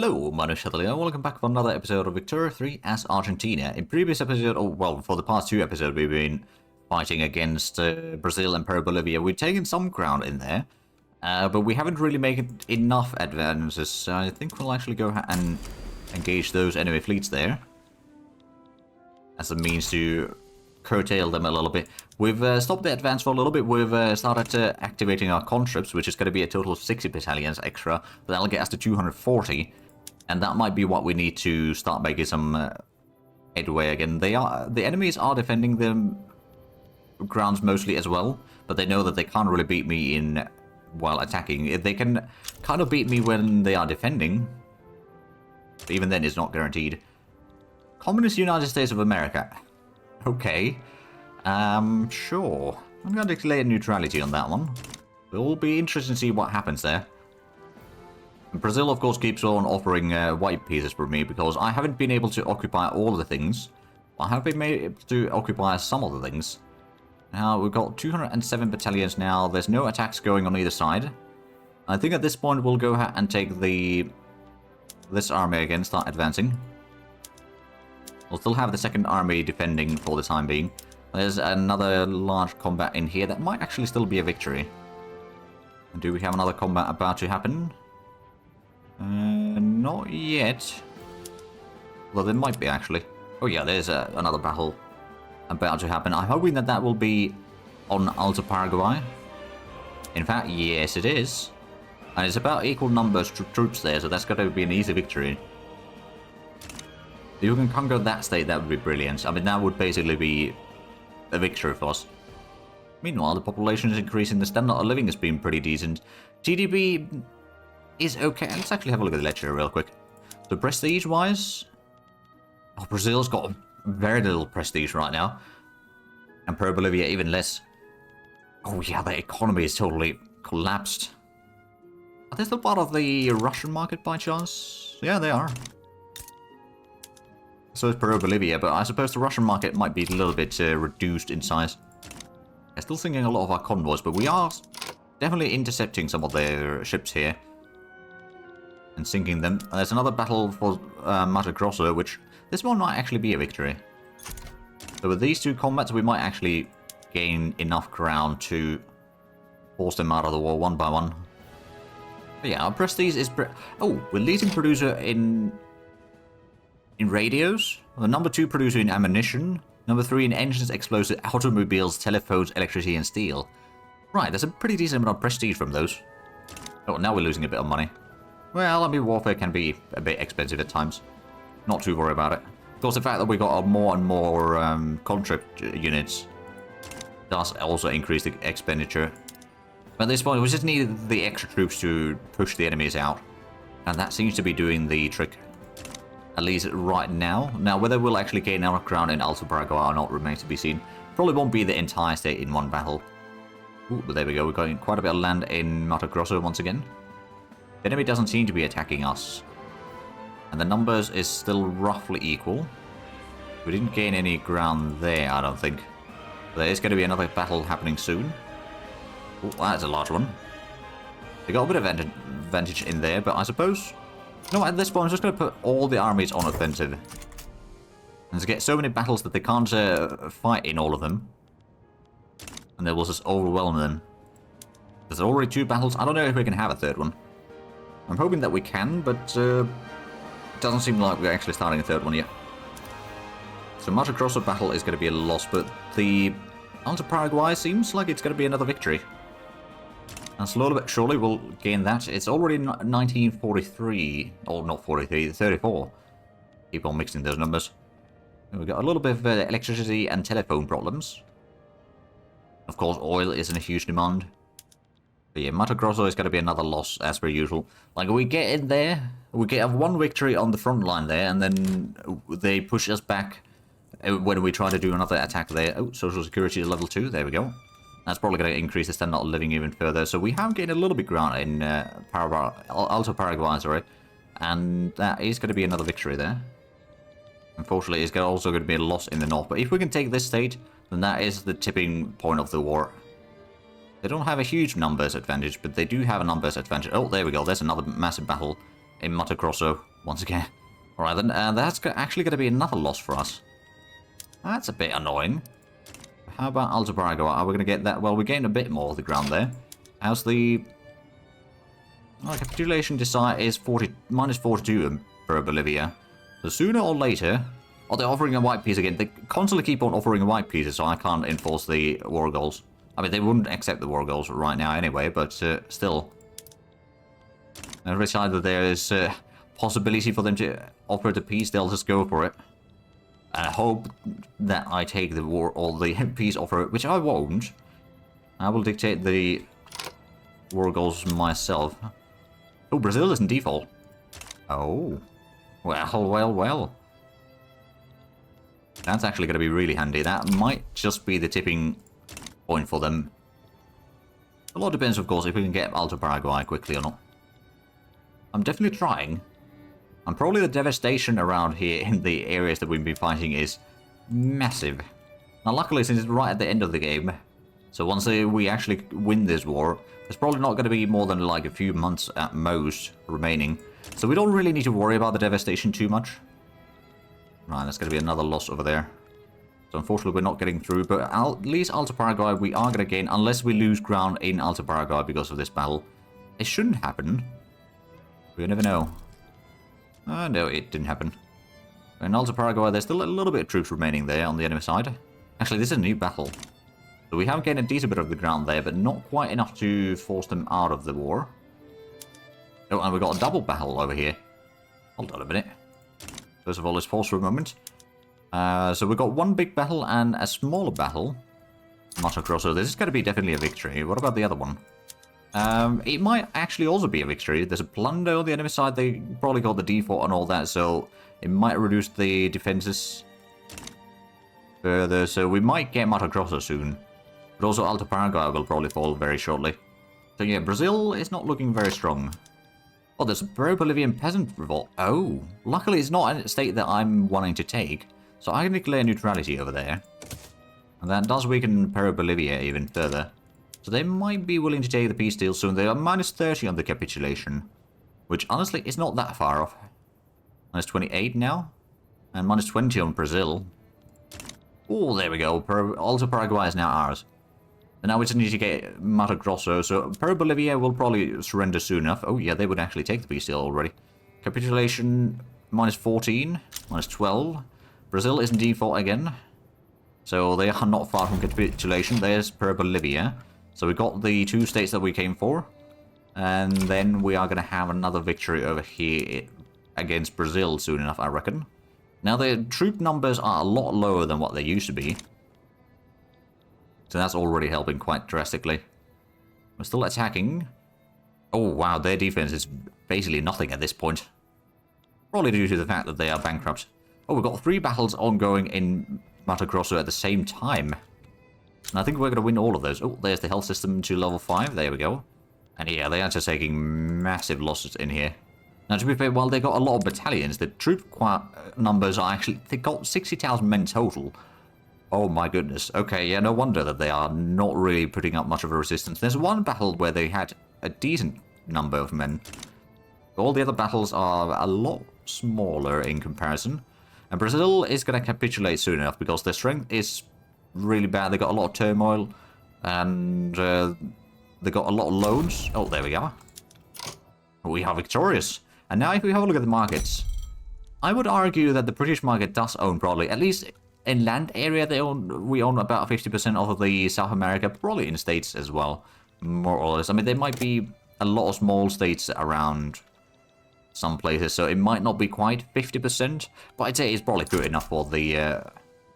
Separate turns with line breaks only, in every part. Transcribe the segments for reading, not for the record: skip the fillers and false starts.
Hello, my name is Shuttler, welcome back for another episode of Ep35 as Argentina. In previous episode, for the past two episodes, we've been fighting against Brazil and Bolivia. We've taken some ground in there, but we haven't really made enough advances, so I think we'll actually go and engage those enemy fleets there as a means to curtail them a little bit. We've stopped the advance for a little bit. We've started activating our conscripts, which is going to be a total of 60 battalions extra, but that'll get us to 240. And that might be what we need to start making some headway again. The enemies are defending the grounds mostly as well, but they know that they can't really beat me in while attacking. They can kind of beat me when they are defending, but even then it's not guaranteed. Communist United States of America. Okay. Sure. I'm going to declare neutrality on that one. It will be interesting to see what happens there. Brazil, of course, keeps on offering white pieces for me because I haven't been able to occupy all the things. I have been able to occupy some of the things. Now, we've got 207 battalions now. There's no attacks going on either side. I think at this point we'll go ahead and take this army again, start advancing. We'll still have the second army defending for the time being. There's another large combat in here that might actually still be a victory. And do we have another combat about to happen? Not yet. Well, there might be, actually. Oh yeah, there's another battle about to happen. I'm hoping that that will be on Alto Paraguay. In fact, yes, it is. And it's about equal numbers of troops there, so that's going to be an easy victory. If you can conquer that state, that would be brilliant. I mean, that would basically be a victory for us. Meanwhile, the population is increasing. The standard of living has been pretty decent. GDP is okay. Let's actually have a look at the ledger real quick. So prestige-wise, Brazil's got very little prestige right now, and Bolivia even less. Oh yeah, the economy is totally collapsed. Are they still part of the Russian market by chance? Yeah, they are. So is Bolivia, but I suppose the Russian market might be a little bit reduced in size. I'm still thinking a lot of our convoys, but we are definitely intercepting some of their ships here and sinking them. There's another battle for Mato Grosso, which this one might actually be a victory. So with these two combats, we might actually gain enough ground to force them out of the war one by one. But yeah, our prestige is... Oh, we're leading producer in radios, the number 2 producer in ammunition, number 3 in engines, explosives, automobiles, telephones, electricity, and steel. Right, there's a pretty decent amount of prestige from those. Oh, now we're losing a bit of money. Well, I mean, warfare can be a bit expensive at times. Not too worried about it. Of course, the fact that we got more and more contract units does also increase the expenditure. But at this point, we just need the extra troops to push the enemies out. And that seems to be doing the trick. At least right now. Now, whether we'll actually gain enough ground in Alto Paraguay or not remains to be seen. Probably won't be the entire state in one battle. Ooh, but there we go. We're going quite a bit of land in Mato Grosso once again. The enemy doesn't seem to be attacking us. And the numbers is still roughly equal. We didn't gain any ground there, I don't think. But there is going to be another battle happening soon. Oh, that's a large one. They got a bit of advantage in there, but I suppose... No, at this point, I'm just going to put all the armies on offensive. And to get so many battles that they can't fight in all of them. And they will just overwhelm them. There's already 2 battles. I don't know if we can have a third one. I'm hoping that we can, but it doesn't seem like we're actually starting a third one yet. So Mato Grosso battle is going to be a loss, but the Alto Paraguay seems like it's going to be another victory. And slowly but surely we'll gain that. It's already 1943, or not 43, 34. Keep on mixing those numbers. We've got a little bit of electricity and telephone problems. Of course, oil is in a huge demand. But yeah, Mato Grosso is going to be another loss, as per usual. Like, we get in there, we get one victory on the front line there, and then they push us back when we try to do another attack there. Oh, social security is level 2, there we go. That's probably going to increase the standard of living even further. So we have gained a little bit ground in Alto Paraguay, sorry. And that is going to be another victory there. Unfortunately, it's also going to be a loss in the north. But if we can take this state, then that is the tipping point of the war. They don't have a huge numbers advantage, but they do have a numbers advantage. Oh, there we go. There's another massive battle in Monte Grosso once again. Alright then, that's actually going to be another loss for us. That's a bit annoying. How about Alto Paraguay? Are we going to get that? Well, we gained a bit more of the ground there. How's the... Oh, capitulation decide is minus 42 for Bolivia. So sooner or later... Oh, they're offering a white peace again. They constantly keep on offering a white peace, so I can't enforce the war goals. I mean, they wouldn't accept the war goals right now anyway, but still. Every time that there is a possibility for them to offer the peace, they'll just go for it. And I hope that I take the war or the peace offer, which I won't. I will dictate the war goals myself. Oh, Brazil is in default. Oh. Well. That's actually going to be really handy. That might just be the tipping point for them. A lot depends, of course, if we can get Alto Paraguay quickly or not. I'm definitely trying. And probably the devastation around here in the areas that we've been fighting is massive. Now, luckily, since it's right at the end of the game, so once we actually win this war, there's probably not going to be more than like a few months at most remaining. So we don't really need to worry about the devastation too much. Right, that's going to be another loss over there. So unfortunately we're not getting through, but at least Alto Paraguay we are going to gain, unless we lose ground in Alto Paraguay because of this battle. It shouldn't happen. We never know. No, it didn't happen. In Alto Paraguay there's still a little bit of troops remaining there on the enemy side. Actually, this is a new battle. So we have gained a decent bit of the ground there, but not quite enough to force them out of the war. Oh, and we've got a double battle over here. Hold on a minute. First of all, let's pause for a moment. So we've got one big battle and a smaller battle. Monte Grosso. This is going to be definitely a victory. What about the other one? It might actually also be a victory. There's a plunder on the enemy side. They probably got the default and all that, so it might reduce the defenses further. So we might get Monte Grosso soon. But also Alto Paraguay will probably fall very shortly. So yeah, Brazil is not looking very strong. Oh, there's a pro-Bolivian peasant revolt. Oh, luckily it's not a state that I'm wanting to take, so I can declare neutrality over there. And that does weaken pro-Bolivia even further. So they might be willing to take the peace deal soon. They are minus 30 on the capitulation, which honestly is not that far off. Minus 28 now, and minus 20 on Brazil. Oh, there we go. Alto Paraguay is now ours. And now we just need to get Mato Grosso, so Bolivia will probably surrender soon enough. Oh yeah, they would actually take the peace deal already. Capitulation, minus 14, minus 12. Brazil is in default again. So they are not far from capitulation. There's Bolivia. So we got the two states that we came for. And then we are going to have another victory over here against Brazil soon enough, I reckon. Now the troop numbers are a lot lower than what they used to be. So that's already helping quite drastically. We're still attacking. Oh wow, their defense is basically nothing at this point. Probably due to the fact that they are bankrupt. Oh, we've got 3 battles ongoing in Mato Grosso at the same time. And I think we're going to win all of those. Oh, there's the health system to level 5. There we go. And yeah, they are just taking massive losses in here. Now, to be fair, while they got a lot of battalions, the troop numbers are actually... They got 60,000 men total. Oh my goodness. Okay, yeah, no wonder that they are not really putting up much of a resistance. There's one battle where they had a decent number of men. All the other battles are a lot smaller in comparison. And Brazil is going to capitulate soon enough because their strength is really bad. They got a lot of turmoil and they got a lot of loans. Oh, there we are. We are victorious. And now if we have a look at the markets, I would argue that the British market does own probably, at least in land area, we own about 50% of the South America, probably in states as well, more or less. I mean, there might be a lot of small states around some places, so it might not be quite 50%, but I'd say it's probably good enough for the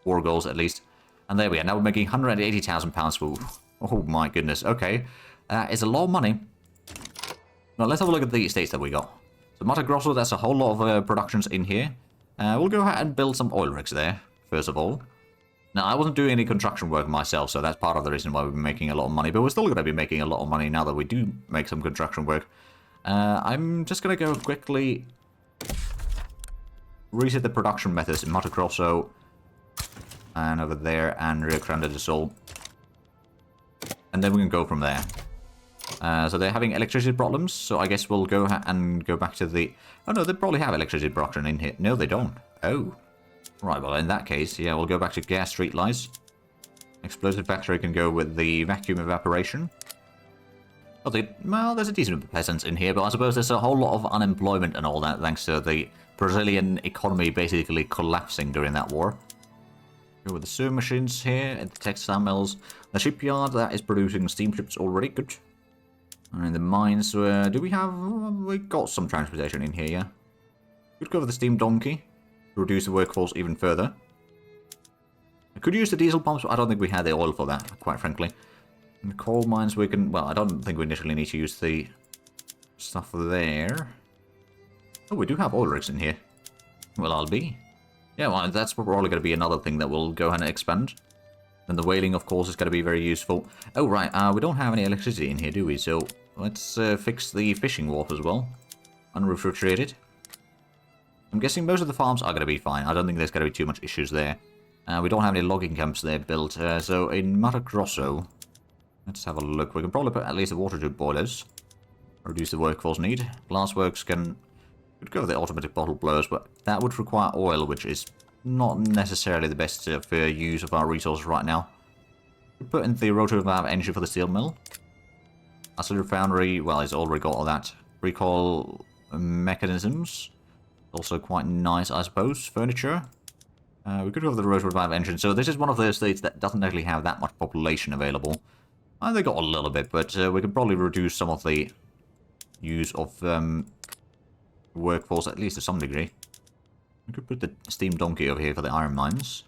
war goals at least. And there we are. Now we're making £180,000 for... Oh my goodness. Okay, it's a lot of money. Now let's have a look at the states that we got. So Mato Grosso, that's a whole lot of productions in here. We'll go ahead and build some oil rigs there. First of all. Now, I wasn't doing any construction work myself, so that's part of the reason why we're making a lot of money, but we're still going to be making a lot of money now that we do make some construction work. I'm just going to go quickly reset the production methods in Mato Grosso and over there and Rio Grande do Sul. And then we can go from there. So they're having electricity problems, so I guess we'll go and go back to the... Oh no, they probably have electricity production in here. No, they don't. Oh. Right, well in that case, yeah, we'll go back to gas street lights. Explosive factory can go with the vacuum evaporation. Well, there's a decent amount of peasants in here, but I suppose there's a whole lot of unemployment and all that thanks to the Brazilian economy basically collapsing during that war. Go with the sewer machines here at the textile mills. The shipyard, that is producing steamships already, good. And the mines, do we have... we got some transportation in here, yeah. Could go with the steam donkey to reduce the workforce even further. I could use the diesel pumps, but I don't think we had the oil for that, quite frankly. In the coal mines we can... well, I don't think we initially need to use the stuff there. Oh, we do have oil rigs in here. Well, I'll be. Yeah, well, that's probably going to be another thing that we'll go ahead and expand. And the whaling, of course, is going to be very useful. Oh, right, we don't have any electricity in here, do we? So, let's fix the fishing wharf as well. Unrefrigerated. I'm guessing most of the farms are going to be fine. I don't think there's going to be too much issues there. We don't have any logging camps there built. So, in Mato Grosso... let's have a look. We can probably put at least the water tube boilers. Reduce the workforce need. Glassworks can... could go with the automatic bottle blowers, but that would require oil, which is not necessarily the best for use of our resources right now. We put in the rotary valve engine for the steel mill. Acid foundry, well, it's already got all that. Recall mechanisms. Also quite nice, I suppose. Furniture. We could go with the rotary valve engine. So this is one of those states that doesn't actually have that much population available. They got a little bit, but we could probably reduce some of the use of workforce, at least to some degree. We could put the steam donkey over here for the iron mines.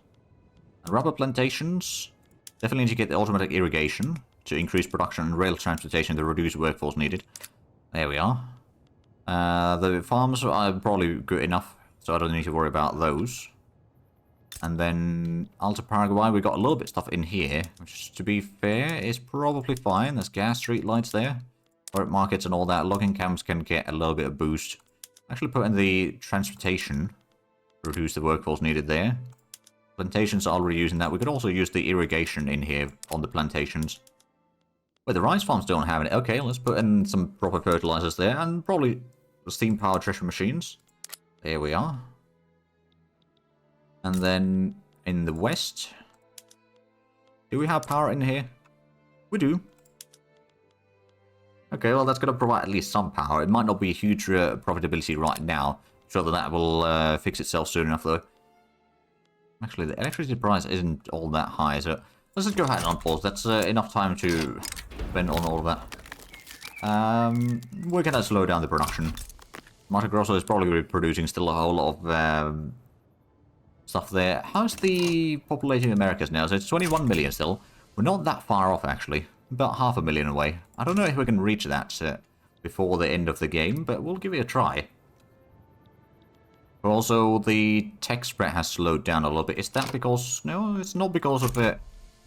And rubber plantations. Definitely need to get the automatic irrigation to increase production and rail transportation to reduce workforce needed. There we are. The farms are probably good enough, so I don't need to worry about those. And then Alta Paraguay, we got a little bit of stuff in here, which to be fair is probably fine. There's gas street lights there. Forest markets and all that. Logging camps can get a little bit of boost. Actually put in the transportation. Reduce the workforce needed there. Plantations are already using that. We could also use the irrigation in here on the plantations. Wait, the rice farms don't have it. Okay, let's put in some proper fertilizers there. And probably steam powered treasure machines. There we are. And then in the west, do we have power in here? We do. Okay, well that's going to provide at least some power. It might not be a huge profitability right now. I'm sure that will fix itself soon enough though. Actually, the electricity price isn't all that high, so let's just go ahead and unpause. That's enough time to spend on all of that. We're going to slow down the production. Mato Grosso is probably producing still a whole lot of... stuff there. How's the population in Americas now? So it's 21 million still. We're not that far off, actually. About 500,000 away. I don't know if we can reach that before the end of the game, but we'll give it a try. But also, the tech spread has slowed down a little bit. Is that because... no, it's not because of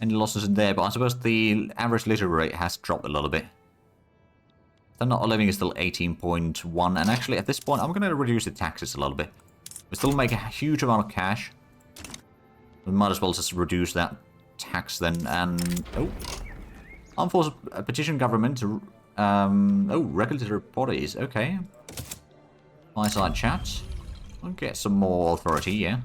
any losses in there, but I suppose the average literacy rate has dropped a little bit. Standard of living is still 18.1, and actually at this point I'm going to reduce the taxes a little bit. We still make a huge amount of cash. We might as well just reduce that tax then, and... oh. Armed Forces petition government to... oh, regulatory bodies, okay. Fireside chat. We'll get some more authority, yeah.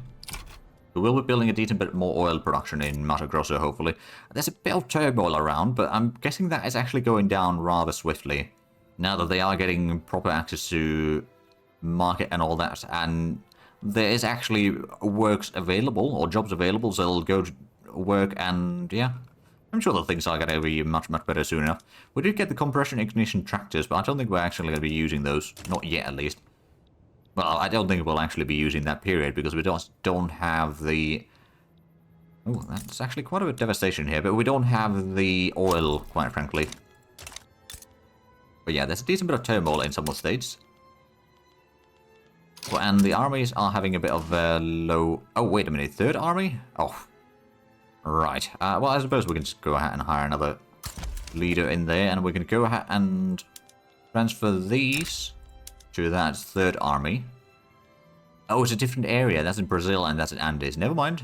We will be building a decent bit more oil production in Mato Grosso, hopefully. There's a bit of turmoil around, but I'm guessing that is actually going down rather swiftly. Now that they are getting proper access to market and all that, and there is actually works available, or jobs available, so they'll go to work and, yeah. I'm sure that things are going to be much, much better soon enough. We did get the compression ignition tractors, but I don't think we're actually going to be using those. Not yet, at least. Well, I don't think we'll actually be using that period, because we just don't have the... oh, that's actually quite a bit of devastation here, but we don't have the oil, quite frankly. But yeah, there's a decent bit of turmoil in some of the states. Well, and the armies are having a bit of a low... oh, wait a minute, third army? Oh, right. Well, I suppose we can just go ahead and hire another leader in there, and we can go ahead and transfer these to that third army. Oh, it's a different area. That's in Brazil, and that's in Andes. Never mind.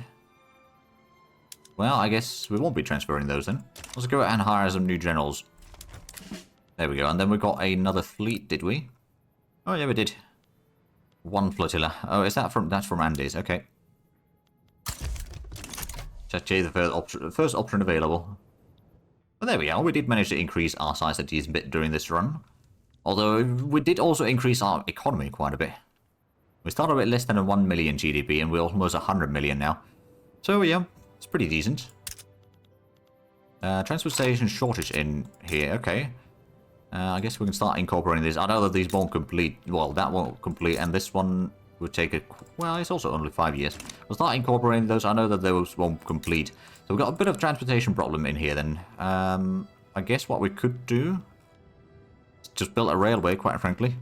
Well, I guess we won't be transferring those then. Let's go ahead and hire some new generals. There we go. And then we got another fleet, did we? Oh, yeah, we did. One flotilla. Oh, is that from... That's from Andes. Okay. It's actually the first option available. But there we are. We did manage to increase our size a decent bit during this run. Although, we did also increase our economy quite a bit. We started with less than a 1 million GDP, and we're almost 100 million now. So, yeah, it's pretty decent. Transportation shortage in here. Okay. I guess we can start incorporating this. I know that these won't complete. Well, that won't complete, and this one would take a... Well, it's also only 5 years. We'll start incorporating those. I know that those won't complete. So we've got a bit of transportation problem in here then. I guess what we could do is just build a railway, quite frankly.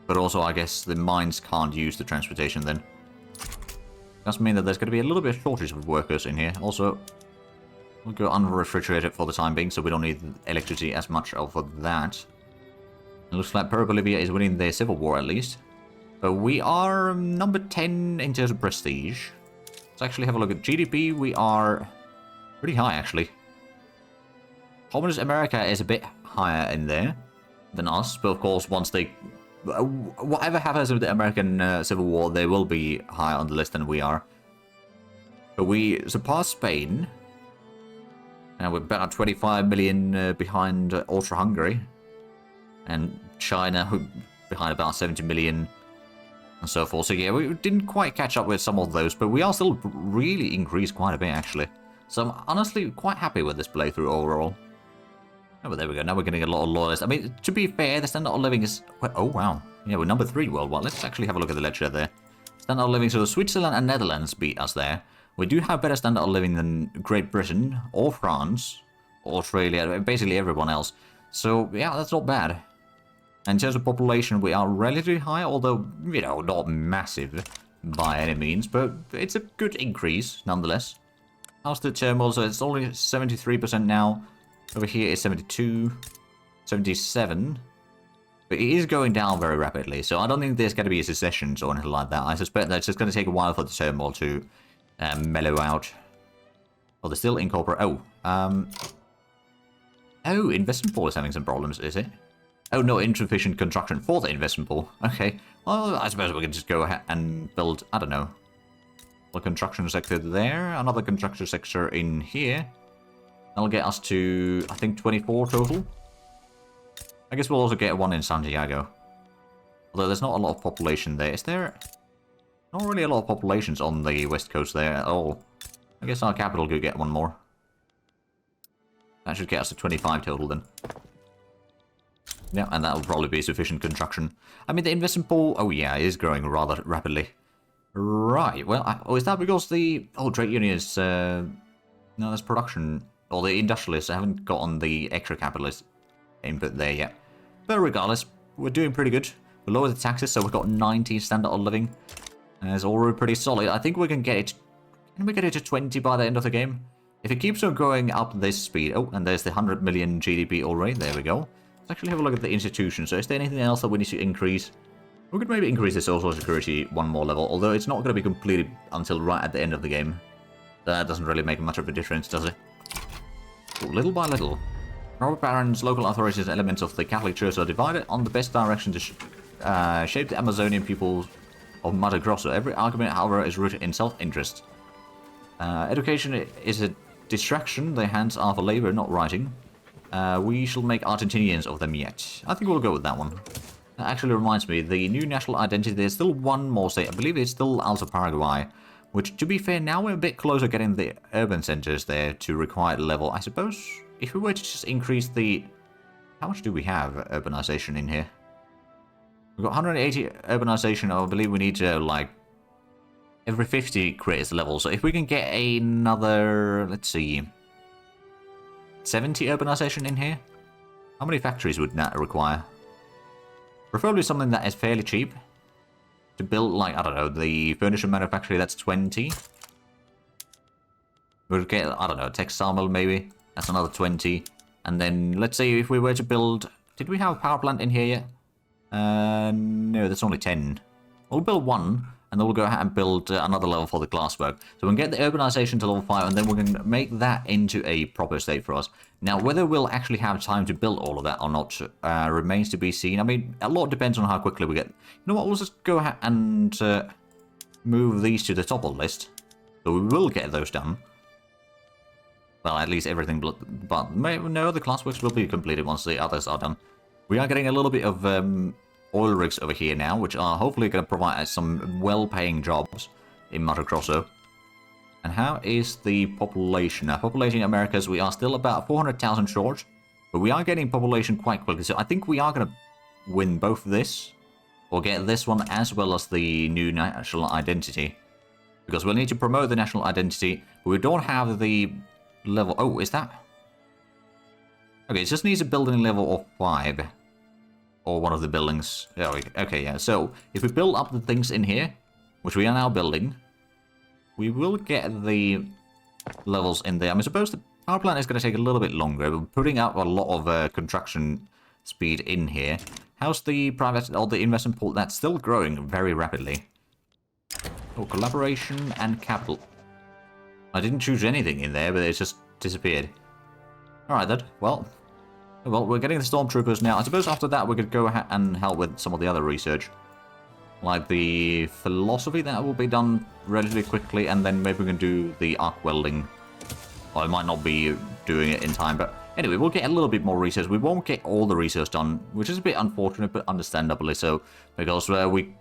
But also, I guess the mines can't use the transportation then. Does mean that there's going to be a little bit of shortage of workers in here. Also, we'll go unrefrigerated for the time being, so we don't need electricity as much for that. It looks like Peru Bolivia is winning their civil war at least. But we are number 10 in terms of prestige. Let's actually have a look at GDP. We are pretty high, actually. Communist America is a bit higher in there than us. But of course, once they... Whatever happens with the American Civil War, they will be higher on the list than we are. But we surpassed Spain. And we're about 25 million behind Austria-Hungary. And China behind about 70 million. And so forth. So yeah, we didn't quite catch up with some of those. But we are still really increased quite a bit, actually. So I'm honestly quite happy with this playthrough overall. Oh, but there we go. Now we're getting a lot of loyalists. I mean, to be fair, the standard of living is... Oh, wow. Yeah, we're number 3 worldwide. Let's actually have a look at the ledger there. Standard of living, so Switzerland and Netherlands beat us there. We do have better standard of living than Great Britain, or France, or Australia, basically everyone else. So, yeah, that's not bad. And in terms of population, we are relatively high, although, you know, not massive by any means. But it's a good increase, nonetheless. How's the turmoil? So it's only 73% now. Over here is 72, 77. But it is going down very rapidly, so I don't think there's going to be a secession or anything like that. I suspect that it's just going to take a while for the turmoil to mellow out. Oh, they're still incorporate... Oh, investment pool is having some problems, is it? Oh, no, insufficient construction for the investment pool. Okay, well, I suppose we can just go ahead and build, I don't know, a construction sector there, another construction sector in here. That'll get us to, I think, 24 total. I guess we'll also get one in Santiago. Although there's not a lot of population there. Is there? Not really a lot of populations on the west coast there at all. I guess our capital could get one more. That should get us to 25 total then. Yeah, and that'll probably be sufficient construction. I mean, the investment pool, oh yeah, it is growing rather rapidly. Right, well, oh, is that because the... Oh, trade union is... No, that's production... Or the industrialists haven't gotten the extra capitalist input there yet. But regardless, we're doing pretty good. We lowered the taxes, so we've got 90 standard of living. And it's already pretty solid. I think we can get it... Can we get it to 20 by the end of the game? If it keeps on going up this speed... Oh, and there's the 100 million GDP already. There we go. Let's actually have a look at the institution. So is there anything else that we need to increase? We could maybe increase the social security one more level. Although it's not going to be completed until right at the end of the game. That doesn't really make much of a difference, does it? Little by little, Robert Barron's local authorities and elements of the Catholic Church are divided on the best direction to shape the Amazonian people of Mato Grosso. Every argument, however, is rooted in self-interest. Education is a distraction. Their hands are for labor, not writing. We shall make Argentinians of them yet. I think we'll go with that one. That actually reminds me, the new national identity, there's still one more state. I believe it's still Alto Paraguay. Which, to be fair, now we're a bit closer getting the urban centers there to required level. I suppose if we were to just increase the... How much do we have urbanization in here? We've got 180 urbanization. I believe we need to, like, every 50 creates level. So if we can get another, let's see, 70 urbanization in here? How many factories would that require? Preferably something that is fairly cheap. To build, like, I don't know, the furniture manufacturer, that's 20. We'll get, I don't know, textile mill maybe. That's another 20. And then, let's say if we were to build... Did we have a power plant in here yet? No, that's only 10. We'll build one. and then we'll go ahead and build another level for the glasswork. So we can get the urbanization to level 5, and then we're going to make that into a proper state for us. Now, whether we'll actually have time to build all of that or not remains to be seen. I mean, a lot depends on how quickly we get... You know what, we'll just go ahead and move these to the top of the list. So we will get those done. Well, at least everything, but no, the glassworks will be completed once the others are done. We are getting a little bit of oil rigs over here now, which are hopefully going to provide us some well-paying jobs in Motocrosso. And how is the population? Our population in Americas, we are still about 400,000 short, but we are getting population quite quickly. So I think we are going to win both this, or get this one as well as the new national identity. Because we'll need to promote the national identity, but we don't have the level... Oh, is that... Okay, it just needs a building level of 5. Or one of the buildings. Yeah, okay, yeah. So, if we build up the things in here, which we are now building, we will get the levels in there. I suppose the power plant is going to take a little bit longer. We're putting up a lot of construction speed in here. How's the private or the investment pool? That's still growing very rapidly. Oh, collaboration and capital. I didn't choose anything in there, but it just disappeared. Alright then, well, we're getting the stormtroopers now. I suppose after that we could go ahead and help with some of the other research. Like the philosophy, that will be done relatively quickly, and then maybe we can do the arc welding. Well, I might not be doing it in time, but anyway, we'll get a little bit more research. We won't get all the research done, which is a bit unfortunate, but understandably so, because we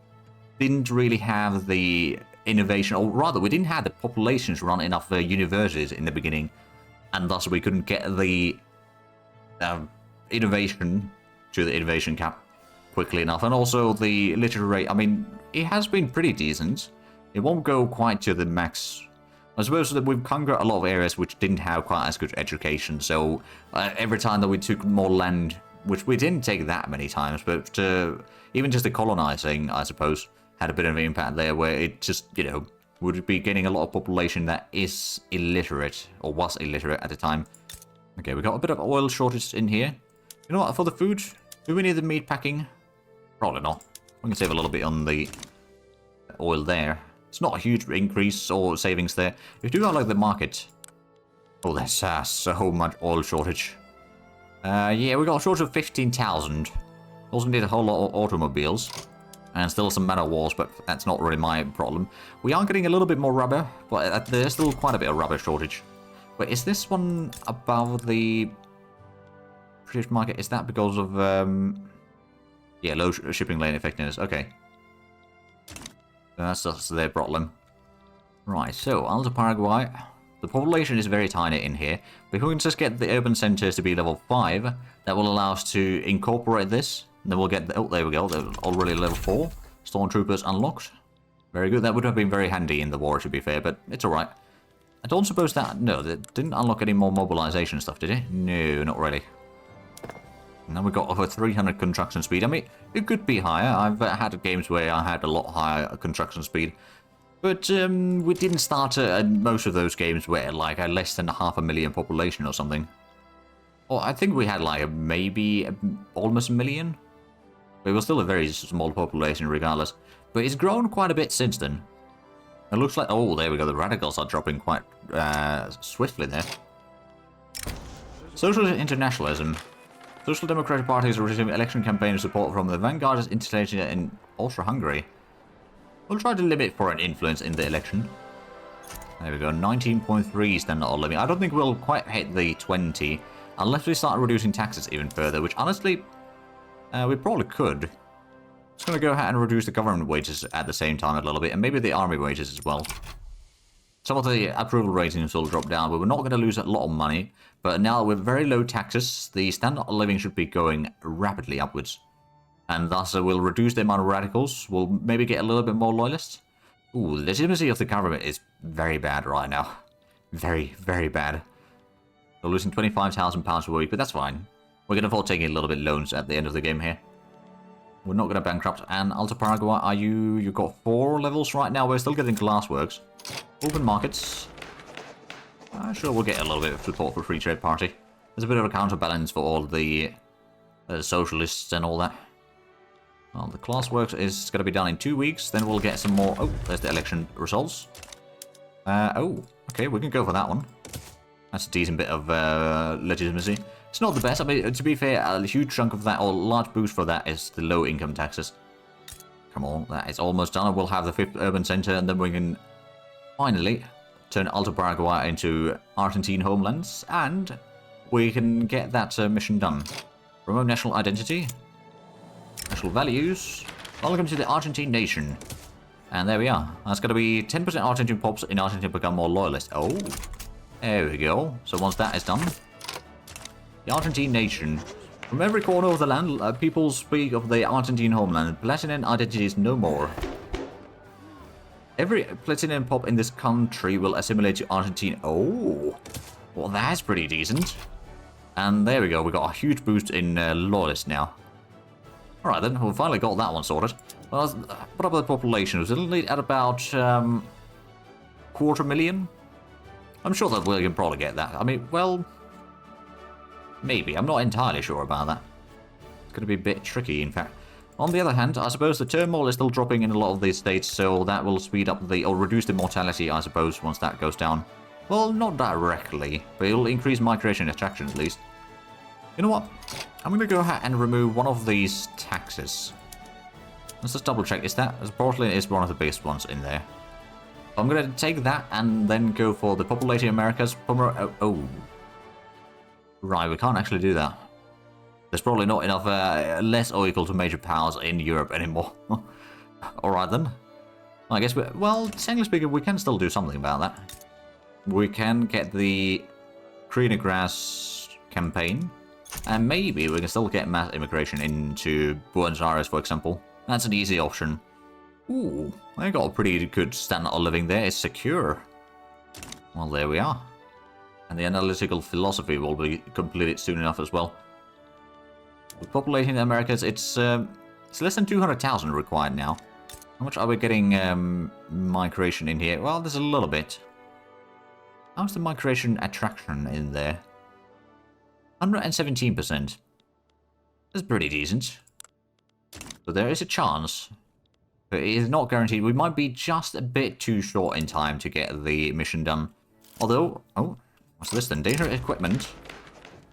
didn't really have the innovation, or rather, we didn't have the populations run enough universities in the beginning, and thus we couldn't get the innovation to the innovation cap quickly enough. And also the literature rate, I mean, it has been pretty decent. It won't go quite to the max. I suppose that we've conquered a lot of areas which didn't have quite as good education, so every time that we took more land, which we didn't take that many times, but even just the colonizing, I suppose, had a bit of an impact there, where it just, you know, would be getting a lot of population that is illiterate, or was illiterate at the time. Okay, we got a bit of oil shortage in here. You know what, for the food, do we need the meat packing? Probably not. We can save a little bit on the oil there. It's not a huge increase or savings there. If you do have like the market... Oh, there's so much oil shortage. Yeah, we got a shortage of 15,000. Also need a whole lot of automobiles. And still some man of wars, but that's not really my problem. We are getting a little bit more rubber, but there's still quite a bit of rubber shortage. But is this one above the British market? Is that because of... yeah, low shipping lane effectiveness. Okay. That's just their problem. Right, so, Alto Paraguay. The population is very tiny in here. But if we can just get the urban centers to be level 5, that will allow us to incorporate this. And then we'll get... Oh, there we go. They're already level 4. Stormtroopers unlocked. Very good. That would have been very handy in the war, to be fair, but it's alright. I don't suppose that... No, that didn't unlock any more mobilization stuff, did it? No, not really. Now we've got over 300 construction speed. I mean, it could be higher. I've had games where I had a lot higher construction speed. But we didn't start most of those games where like a less than 500,000 population or something. Or I think we had like maybe almost 1 million. But it was still a very small population regardless. But it's grown quite a bit since then. It looks like... Oh, there we go. The radicals are dropping quite swiftly there. Social internationalism. Social Democratic parties are receiving election campaign support from the vanguardist installation in Austria-Hungary. We'll try to limit foreign influence in the election. There we go, 19.3 standard oil living. I don't think we'll quite hit the 20 unless we start reducing taxes even further, which honestly, we probably could. Just going to go ahead and reduce the government wages at the same time a little bit, and maybe the army wages as well. Some of the approval ratings will drop down, but we're not going to lose a lot of money. But now with very low taxes, the standard of living should be going rapidly upwards. And thus we'll reduce the amount of radicals. We'll maybe get a little bit more loyalists. Ooh, the legitimacy of the government is very bad right now. Very, very bad. We're losing £25,000 a week, but that's fine. We're going to afford taking a little bit loans at the end of the game here. We're not going to bankrupt. And Alto Paraguay, are you... You've got 4 levels right now. We're still getting glassworks. Open markets. Sure, we'll get a little bit of support for Free Trade Party. There's a bit of a counterbalance for all the socialists and all that. Well, the class works is going to be done in 2 weeks. Then we'll get some more... Oh, there's the election results. Oh, okay, we can go for that one. That's a decent bit of legitimacy. It's not the best. I mean, to be fair, a huge chunk of that, or large boost for that, is the low income taxes. Come on, that is almost done. We'll have the 5th urban center, and then we can finally turn Alto Paraguay into Argentine homelands, and we can get that mission done. Remote national identity. National values. Welcome to the Argentine nation. And there we are. That's going to be 10% Argentine pops in Argentina become more loyalist. Oh, there we go. So once that is done, the Argentine nation. From every corner of the land, people speak of the Argentine homeland. Platinum identity is no more. Every platinum pop in this country will assimilate to Argentina. Oh, well, that's pretty decent. And there we go. We got a huge boost in loyalists now. Alright then, we finally got that one sorted. Well, what about the population? Was it at about 250,000? I'm sure that we can probably get that. I mean, well, maybe. I'm not entirely sure about that. It's going to be a bit tricky, in fact. On the other hand, I suppose the turmoil is still dropping in a lot of these states, so that will speed up the, or reduce the mortality, I suppose, once that goes down. Well, not directly, but it'll increase migration attraction at least. You know what? I'm going to go ahead and remove one of these taxes. Let's just double check. Is that... Portland is one of the biggest ones in there. I'm going to take that and then go for the populated Americas. Oh. Right, we can't actually do that. There's probably not enough less or equal to major powers in Europe anymore. Alright then. I guess well, technically speaking, we can still do something about that. We can get the greener grass campaign. And maybe we can still get mass immigration into Buenos Aires, for example. That's an easy option. Ooh, I got a pretty good standard of living there. It's secure. Well, there we are. And the analytical philosophy will be completed soon enough as well. With populating the Americas, it's less than 200,000 required now. How much are we getting migration in here? Well, there's a little bit. How's the migration attraction in there? 117%. That's pretty decent. So there is a chance. But it is not guaranteed. We might be just a bit too short in time to get the mission done. Although... Oh, what's this then? Danger equipment.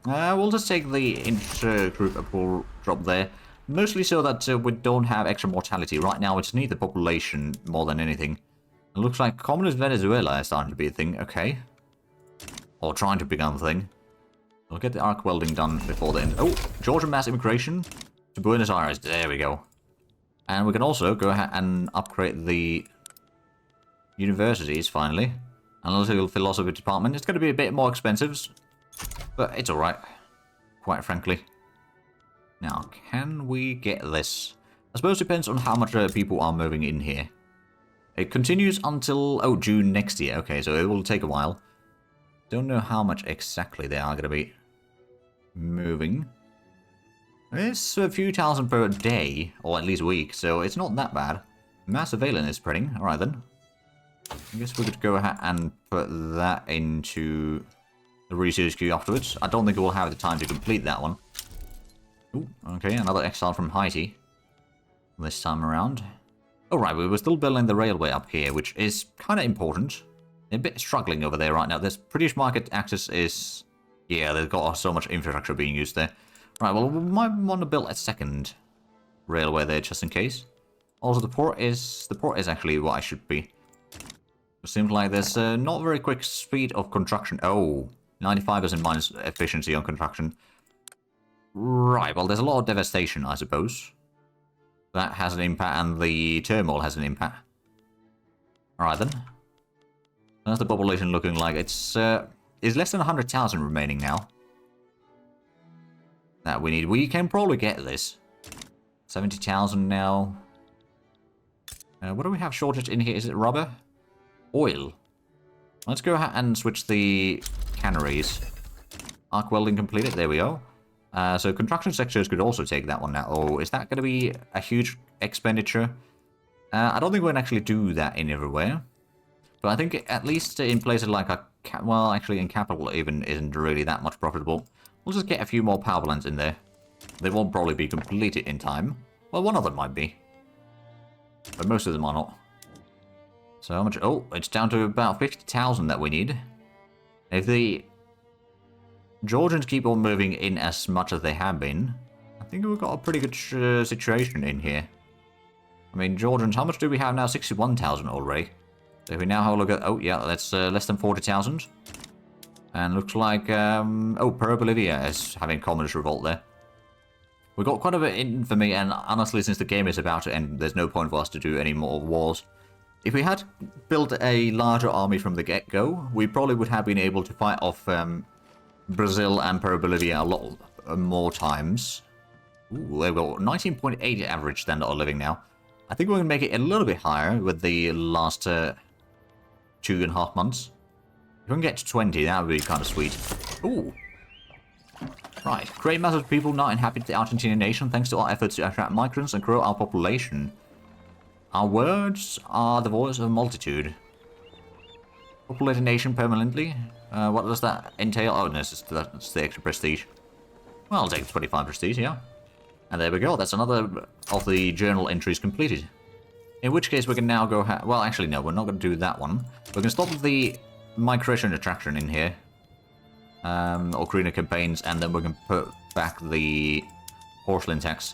We'll just take the inter-group approval drop there. Mostly so that we don't have extra mortality. Right now, we just need the population more than anything. It looks like communist Venezuela is starting to be a thing. Okay. Or trying to become a thing. We'll get the arc welding done before the end. Oh, Georgia mass immigration to Buenos Aires. There we go. And we can also go ahead and upgrade the universities, finally. Analytical philosophy department. It's going to be a bit more expensive, but it's alright, quite frankly. Now, can we get this? I suppose it depends on how much people are moving in here. It continues until, oh, June next year. Okay, so it will take a while. Don't know how much exactly they are going to be moving. It's a few thousand per day, or at least week, so it's not that bad. Mass surveillance is spreading. Alright then. I guess we could go ahead and put that into the research queue afterwards. I don't think we'll have the time to complete that one. Ooh, okay, another exile from Haiti. This time around. Alright, we were still building the railway up here, which is kind of important. They're a bit struggling over there right now. This British market access is... Yeah, they've got so much infrastructure being used there. Right, well, we might want to build a second railway there, just in case. Also, the port is actually what I should be. It seems like there's not very quick speed of construction. Oh, 95% minus efficiency on construction. Right, well, there's a lot of devastation, I suppose. That has an impact, and the turmoil has an impact. Alright then. That's the population looking like. It's less than 100,000 remaining now. That we need. We can probably get this. 70,000 now. What do we have shortage in here? Is it rubber? Oil. Let's go ahead and switch the canneries. Arc welding completed. There we go. So construction sectors could also take that one now. Oh, is that going to be a huge expenditure? I don't think we can actually do that in everywhere. But I think at least in places like well, actually in capital even isn't really that much profitable. We'll just get a few more power plants in there. They won't probably be completed in time. Well, one of them might be. But most of them are not. So how much? Oh, it's down to about 50,000 that we need. If the Georgians keep on moving in as much as they have been, I think we've got a pretty good situation in here. I mean, Georgians, how much do we have now? 61,000 already. So if we now have a look at... Oh, yeah, that's less than 40,000. And looks like... oh, Peru-Bolivia is having communist revolt there. We got quite a bit in for me, and honestly, since the game is about to end, there's no point for us to do any more wars. If we had built a larger army from the get-go, we probably would have been able to fight off Brazil and Peru-Bolivia a lot more times. Ooh, they've got 19.8 average standard of living now. I think we're going to make it a little bit higher with the last 2.5 months. If we can get to 20, that would be kind of sweet. Ooh. Right. Great mass of people not inhabit the Argentinian nation thanks to our efforts to attract migrants and grow our population. Our words are the voice of a multitude. Populated nation permanently? What does that entail? Oh, no, that's the extra prestige. Well, I'll take 25 prestige, yeah. And there we go, that's another of the journal entries completed. In which case we can now go... well, actually, no, we're not going to do that one. We're going to stop the migration attraction in here. Or greener campaigns, and then we can put back the porcelain tax.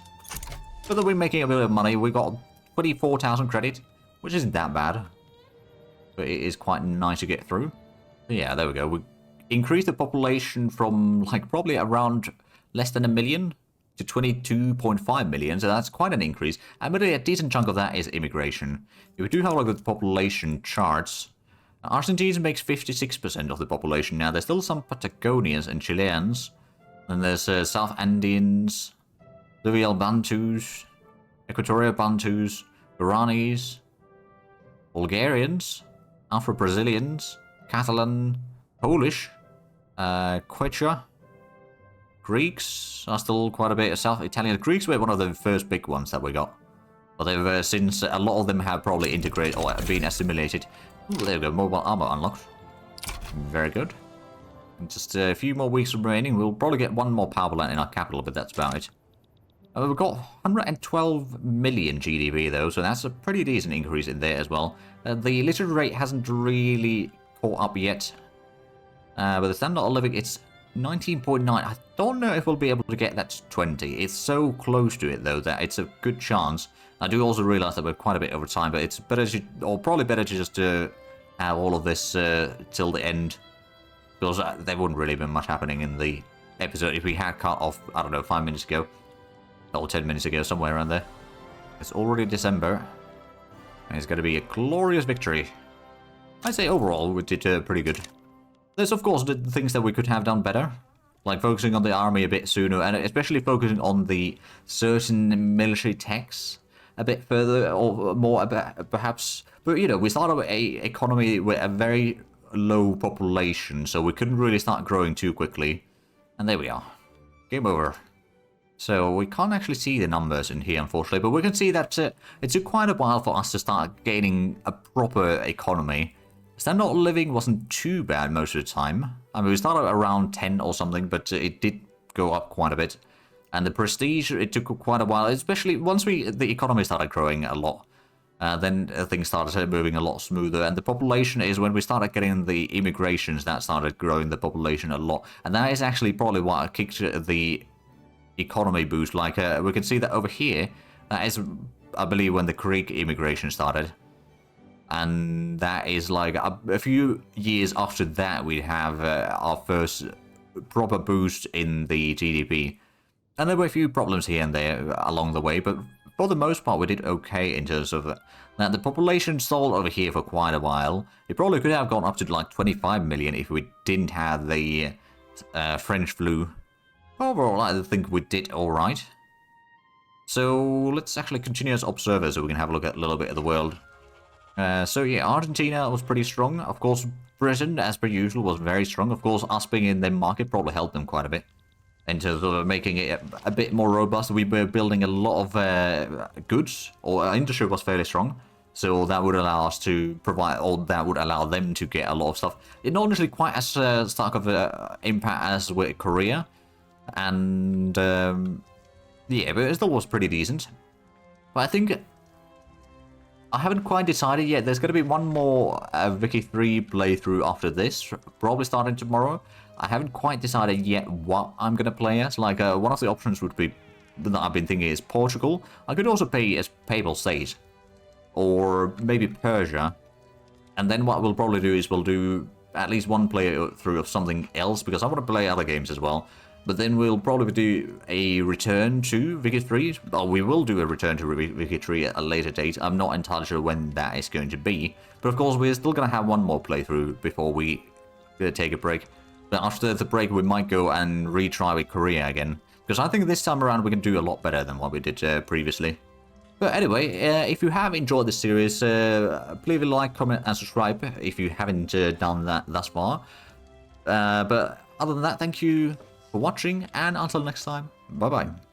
So that we're making a bit of money. We got 24,000 credit, which isn't that bad. But it is quite nice to get through. So yeah, there we go. We increased the population from, like, probably around less than 1 million to 22.5 million, so that's quite an increase. And really a decent chunk of that is immigration. If we do have a look at the population charts, Argentina makes 56% of the population now. There's still some Patagonians and Chileans. Then there's South Andeans, Fluvial Bantus, Equatorial Bantus, Guaranis, Bulgarians, Afro-Brazilians, Catalan, Polish, Quechua, Greeks are still quite a bit of South Italian. Greeks were one of the first big ones that we got. But they've since a lot of them have probably integrated or been assimilated. Ooh, there we go, mobile armor unlocked. Very good. Just a few more weeks remaining. We'll probably get one more power plant in our capital, but that's about it. We've got 112 million GDP though, so that's a pretty decent increase in there as well. The literacy rate hasn't really caught up yet. But the standard of living, it's 19.9. I don't know if we'll be able to get that to 20. It's so close to it though that it's a good chance. I do also realize that we're quite a bit over time, but it's better to, or probably better to just have all of this till the end. Because there wouldn't really been much happening in the episode if we had cut off, I don't know, 5 minutes ago. Or 10 minutes ago, somewhere around there. It's already December. And it's going to be a glorious victory. I'd say overall we did pretty good. There's of course the things that we could have done better. Like focusing on the army a bit sooner, and especially focusing on the certain military techs a bit further, or more perhaps. But you know, we started with a economy with a very low population, so we couldn't really start growing too quickly. And there we are. Game over. So we can't actually see the numbers in here, unfortunately, but we can see that it took quite a while for us to start gaining a proper economy. Standard of living wasn't too bad most of the time. I mean, we started around 10 or something, but it did go up quite a bit. And the prestige, it took quite a while, especially once the economy started growing a lot. Then things started moving a lot smoother, and the population is when we started getting the immigrations that started growing the population a lot. And that is actually probably what kicked the economy boost. Like we can see that over here, that is, I believe, when the Greek immigration started. And that is like a few years after that we have our first proper boost in the GDP. And there were a few problems here and there along the way, but for the most part we did okay in terms of that. Now the population stalled over here for quite a while. It probably could have gone up to like 25 million if we didn't have the French flu. Overall, I think we did alright. So let's actually continue as observers so we can have a look at a little bit of the world. So yeah, Argentina was pretty strong. Of course, Britain, as per usual, was very strong. Of course, us being in their market probably helped them quite a bit. In terms of making it a bit more robust, we were building a lot of goods, or our industry was fairly strong. So that would allow us to provide, or that would allow them to get a lot of stuff. It's not honestly quite as stark of an impact as with Korea. And yeah, but it still was pretty decent. But I think I haven't quite decided yet. There's going to be one more Vicky 3 playthrough after this, probably starting tomorrow. I haven't quite decided yet what I'm going to play as. Like, one of the options would be, that I've been thinking, is Portugal. I could also play as Papal State, or maybe Persia. And then what we'll probably do is we'll do at least one playthrough of something else, because I want to play other games as well. But then we'll probably do a return to Vicky 3, or we will do a return to Vicky 3 at a later date. I'm not entirely sure when that is going to be. But of course, we're still going to have one more playthrough before we take a break. But after the break, we might go and retry with Korea again. Because I think this time around we can do a lot better than what we did previously. But anyway, if you have enjoyed this series, please leave a like, comment, and subscribe if you haven't done that thus far. But other than that, thank you for watching, and until next time, bye bye.